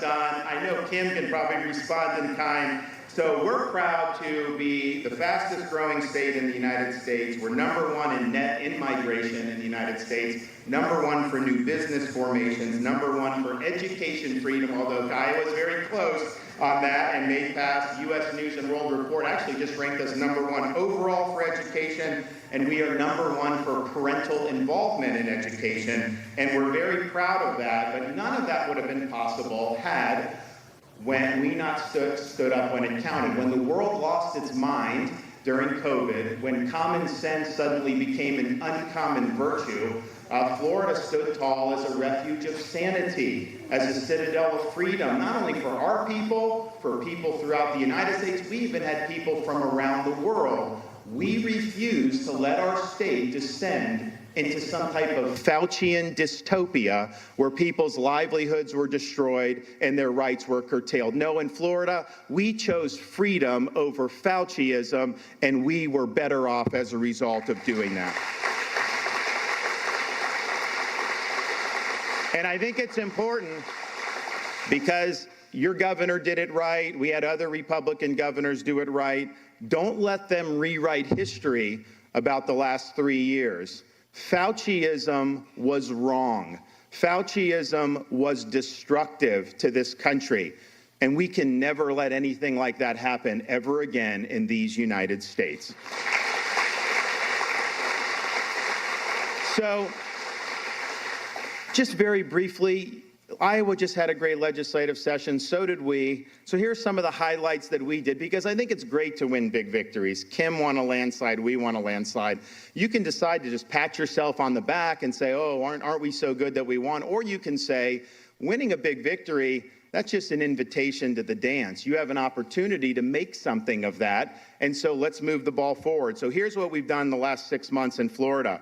done. I know Kim can probably respond in kind. So we're proud to be the fastest growing state in the United States. We're #1 in net in-migration in the United States, #1 for new business formations, #1 for education freedom, although Iowa's very close on that and made past. U.S. News and World Report actually just ranked us #1 overall for education, and we are #1 for parental involvement in education, and we're very proud of that, but none of that would have been possible had when we not stood up when it counted. When the world lost its mind during COVID, when common sense suddenly became an uncommon virtue, Florida stood tall as a refuge of sanity, as a citadel of freedom, not only for our people, for people throughout the United States. We even had people from around the world. We refused to let our state descend into some type of Faucian dystopia where people's livelihoods were destroyed and their rights were curtailed. No, in Florida, we chose freedom over Fauciism, and we were better off as a result of doing that. And I think it's important because your governor did it right. We had other Republican governors do it right. Don't let them rewrite history about the last 3 years. Fauciism was wrong. Fauciism was destructive to this country, and we can never let anything like that happen ever again in these United States. So, just very briefly, Iowa just had a great legislative session, so did we. So here's some of the highlights that we did, because I think it's great to win big victories. Kim won a landslide, we won a landslide. You can decide to just pat yourself on the back and say, oh, aren't we so good that we won? Or you can say, winning a big victory, that's just an invitation to the dance. You have an opportunity to make something of that, and so let's move the ball forward. So here's what we've done the last 6 months in Florida.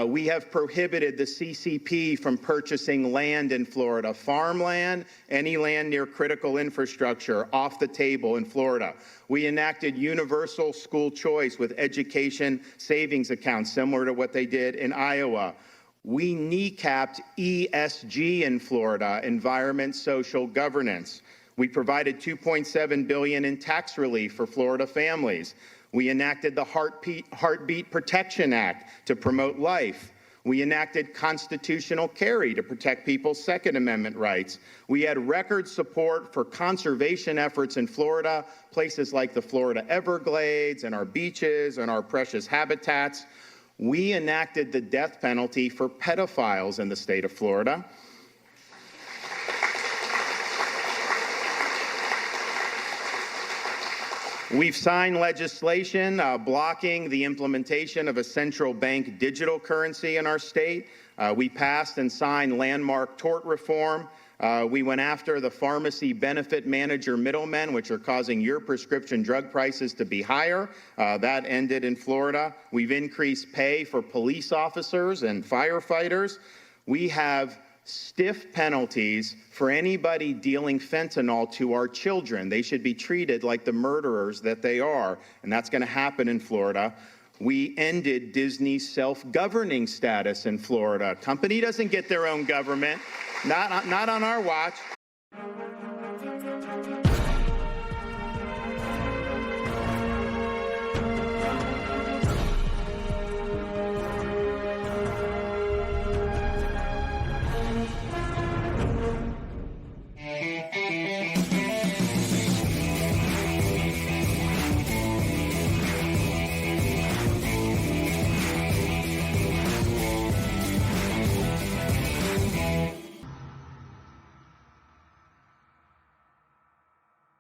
We have prohibited the CCP from purchasing land in Florida. Farmland, any land near critical infrastructure, off the table in Florida. We enacted universal school choice with education savings accounts, similar to what they did in Iowa. We kneecapped ESG in Florida, environment, social governance. We provided $2.7 billion in tax relief for Florida families. We enacted the Heartbeat Protection Act to promote life. We enacted constitutional carry to protect people's Second Amendment rights. We had record support for conservation efforts in Florida, places like the Florida Everglades and our beaches and our precious habitats. We enacted the death penalty for pedophiles in the state of Florida. We've signed legislation blocking the implementation of a central bank digital currency in our state. We passed and signed landmark tort reform. We went after the pharmacy benefit manager middlemen, which are causing your prescription drug prices to be higher. That ended in Florida. We've increased pay for police officers and firefighters. We have stiff penalties for anybody dealing fentanyl to our children. They should be treated like the murderers that they are, and that's going to happen in Florida. We ended Disney's self-governing status in Florida. Company doesn't get their own government, not on our watch.